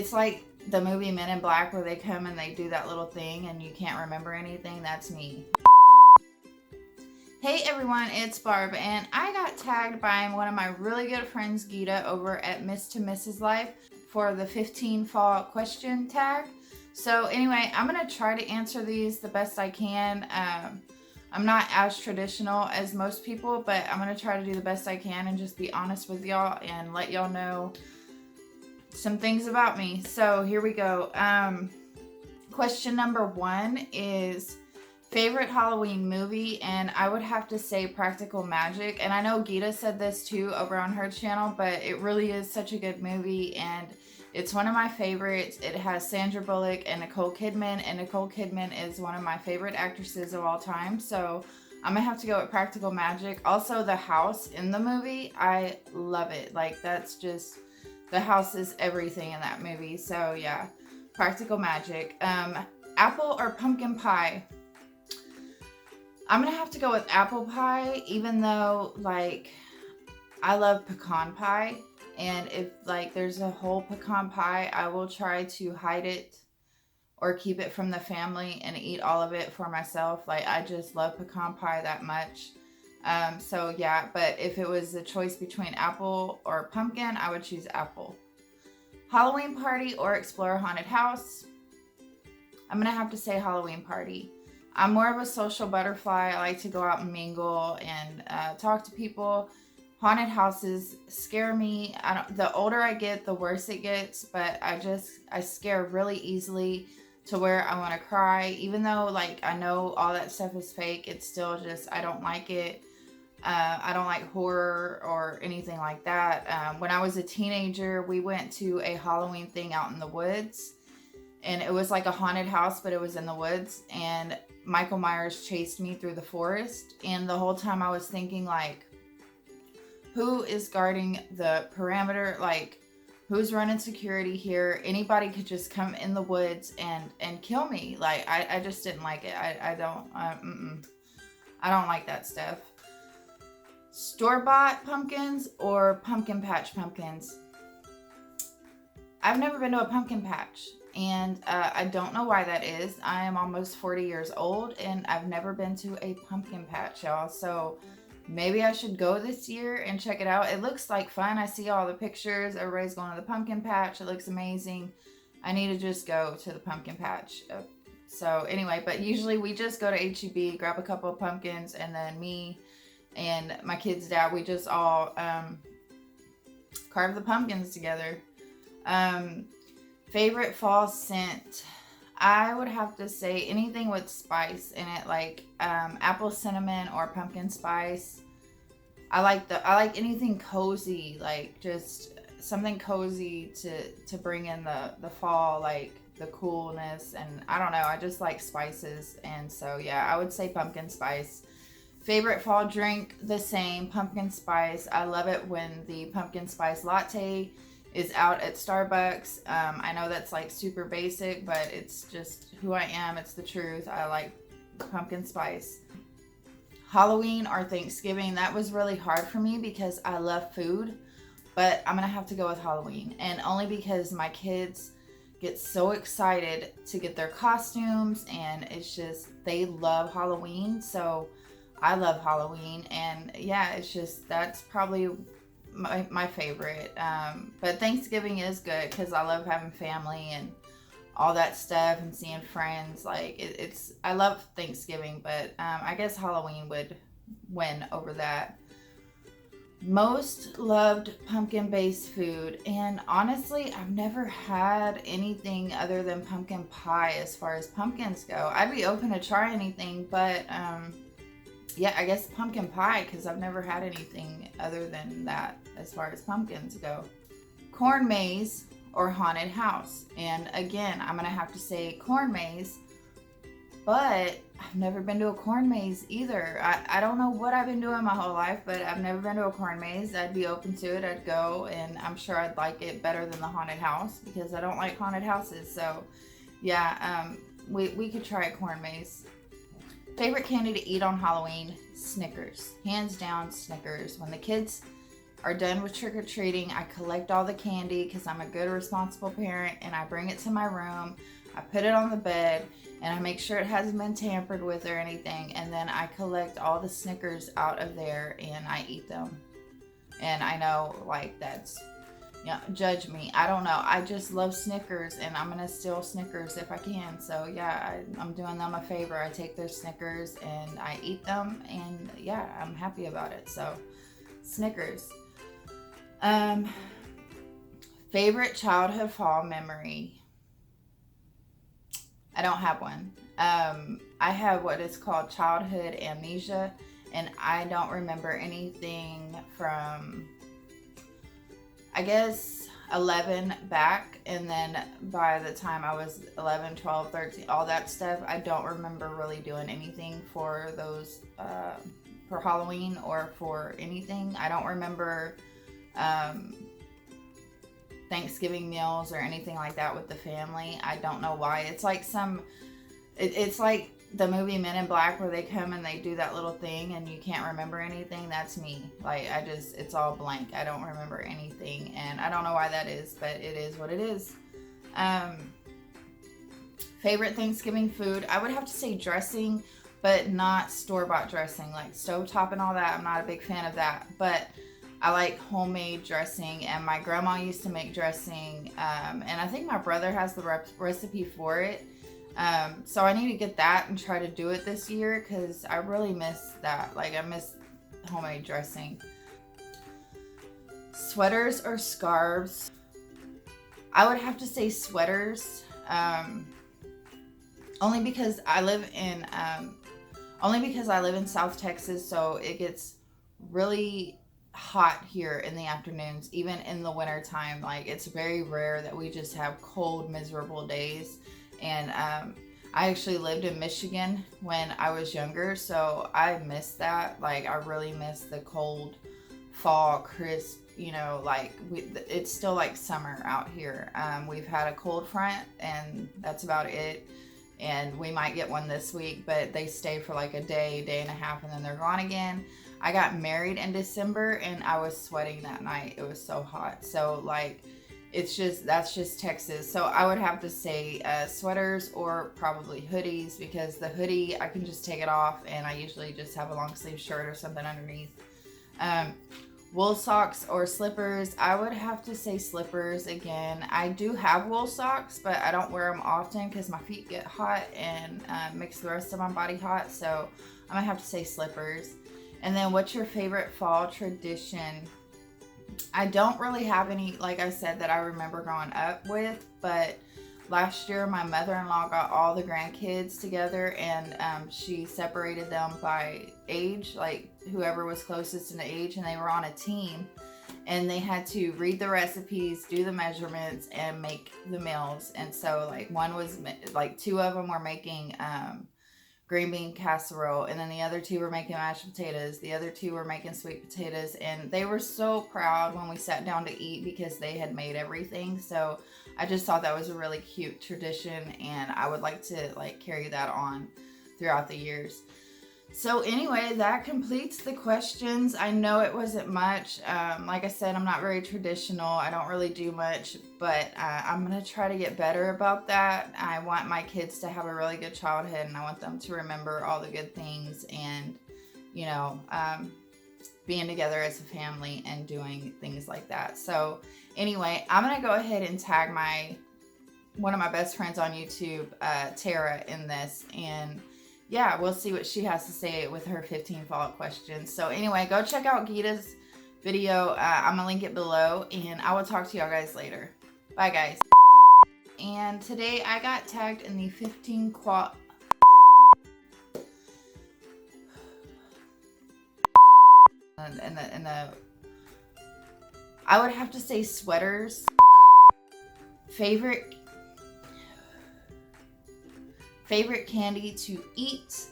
It's like the movie Men in Black where they come and they do that little thing and you can't remember anything. That's me. Hey everyone, it's Barb, and I got tagged by one of my really good friends, Guida, over at Miss to Mrs. Life for the 15 fall question tag. So anyway, I'm going to try to answer these the best I can. I'm not as traditional as most people, but I'm going to try to do the best I can and just be honest with y'all and let y'all know some things about me. So here we go. Question number 1 is favorite Halloween movie, and I would have to say Practical Magic. And I know Guida said this too over on her channel, but it really is such a good movie, and it's one of my favorites. It has Sandra Bullock and Nicole Kidman, and Nicole Kidman is one of my favorite actresses of all time, so I'm gonna have to go with Practical Magic. Also, the house in the movie, I love it. Like, that's just, the house is everything in that movie. So yeah, Practical Magic. Apple or pumpkin pie? I'm gonna have to go with apple pie, even though, like, I love pecan pie. And if, like, there's a whole pecan pie, I will try to hide it or keep it from the family and eat all of it for myself. Like, I just love pecan pie that much. So yeah, but if it was a choice between apple or pumpkin, I would choose apple. Halloween party or explore a haunted house? I'm gonna have to say Halloween party. I'm more of a social butterfly. I like to go out and mingle and talk to people. Haunted houses scare me. The older I get, the worse it gets, but I scare really easily to where I want to cry. Even though, like, I know all that stuff is fake, it's still just, I don't like it. I don't like horror or anything like that. When I was a teenager, we went to a Halloween thing out in the woods, and it was like a haunted house, but it was in the woods, and Michael Myers chased me through the forest, and the whole time I was thinking, like, who is guarding the perimeter? Like, who's running security here? Anybody could just come in the woods and kill me. Like, I just didn't like it. I don't like that stuff. Store-bought pumpkins or pumpkin patch pumpkins? I've never been to a pumpkin patch, and I don't know why that is. I am almost 40 years old, and I've never been to a pumpkin patch, y'all. So maybe I should go this year and check it out. It looks like fun. I see all the pictures. Everybody's going to the pumpkin patch. It looks amazing. I need to just go to the pumpkin patch. So anyway, but usually we just go to H-E-B, grab a couple of pumpkins, and then me and my kid's dad, we just all carve the pumpkins together. Favorite fall scent? I would have to say anything with spice in it, like apple cinnamon or pumpkin spice. I like anything cozy, like just something cozy to bring in the fall, like the coolness, and I don't know, I just like spices, and so yeah, I would say pumpkin spice. Favorite fall drink? The same, pumpkin spice. I love it when the pumpkin spice latte is out at Starbucks. I know that's like super basic, but it's just who I am. It's the truth. I like pumpkin spice. Halloween or Thanksgiving? That was really hard for me because I love food, but I'm gonna have to go with Halloween, and only because my kids get so excited to get their costumes, and it's just, they love Halloween, so I love Halloween, and yeah, it's just, that's probably my favorite. But Thanksgiving is good because I love having family and all that stuff and seeing friends. Like, I love Thanksgiving, but I guess Halloween would win over that. Most loved pumpkin-based food, and honestly, I've never had anything other than pumpkin pie as far as pumpkins go. I'd be open to try anything, but yeah, I guess pumpkin pie, because I've never had anything other than that as far as pumpkins go. Corn maze or haunted house? And again, I'm going to have to say corn maze, but I've never been to a corn maze either. I don't know what I've been doing my whole life, but I've never been to a corn maze. I'd be open to it. I'd go, and I'm sure I'd like it better than the haunted house because I don't like haunted houses. So yeah, we could try a corn maze. Favorite candy to eat on Halloween? Snickers. Hands down, Snickers. When the kids are done with trick-or-treating, I collect all the candy because I'm a good, responsible parent, and I bring it to my room. I put it on the bed, and I make sure it hasn't been tampered with or anything, and then I collect all the Snickers out of there, and I eat them. And I know, like, that's, you know, judge me. I don't know. I just love Snickers, and I'm going to steal Snickers if I can. So, yeah, I'm doing them a favor. I take their Snickers, and I eat them, and, yeah, I'm happy about it. So, Snickers. Favorite childhood fall memory? I don't have one. I have what is called childhood amnesia, and I don't remember anything from, I guess, 11 back, and then by the time I was 11, 12, 13, all that stuff, I don't remember really doing anything for those, for Halloween or for anything. I don't remember Thanksgiving meals or anything like that with the family. I don't know why. It's like it's like the movie Men in Black where they come and they do that little thing and you can't remember anything. That's me. Like, it's all blank. I don't remember anything, and I don't know why that is, but it is what it is. Favorite Thanksgiving food? I would have to say dressing, but not store-bought dressing, like stovetop and all that. I'm not a big fan of that, but I like homemade dressing, and my grandma used to make dressing, and I think my brother has the recipe for it. So I need to get that and try to do it this year because I really miss that. Like, I miss homemade dressing. Sweaters or scarves? I would have to say sweaters, only because I live in South Texas, so it gets really hot here in the afternoons, even in the winter time. Like, it's very rare that we just have cold, miserable days. And I actually lived in Michigan when I was younger, so I miss that. Like, I really miss the cold fall, crisp, you know, like, it's still like summer out here. We've had a cold front, and that's about it. And we might get one this week, but they stay for like a day, day and a half, and then they're gone again. I got married in December, and I was sweating that night. It was so hot. So, like, that's just Texas. So I would have to say sweaters or probably hoodies, because the hoodie, I can just take it off, and I usually just have a long sleeve shirt or something underneath. Wool socks or slippers? I would have to say slippers again. I do have wool socks, but I don't wear them often because my feet get hot and makes the rest of my body hot. So I'm gonna have to say slippers. And then, what's your favorite fall tradition? I don't really have any, like I said, that I remember growing up with, but last year my mother-in-law got all the grandkids together, and she separated them by age, like whoever was closest in age, and they were on a team, and they had to read the recipes, do the measurements, and make the meals. And so, like, two of them were making green bean casserole, and then the other two were making mashed potatoes, the other two were making sweet potatoes, and they were so proud when we sat down to eat because they had made everything. So I just thought that was a really cute tradition, and I would like to, like, carry that on throughout the years. So anyway, that completes the questions. I know it wasn't much. Like I said, I'm not very traditional. I don't really do much, but I'm going to try to get better about that. I want my kids to have a really good childhood, and I want them to remember all the good things, and, you know, being together as a family and doing things like that. So anyway, I'm going to go ahead and tag one of my best friends on YouTube, Tara, in this, and yeah, we'll see what she has to say with her 15 follow-up questions. So anyway, go check out Guida's video. I'm going to link it below, and I will talk to y'all guys later. Bye, guys. And today I got tagged in the 15 I would have to say sweaters. Favorite candy to eat?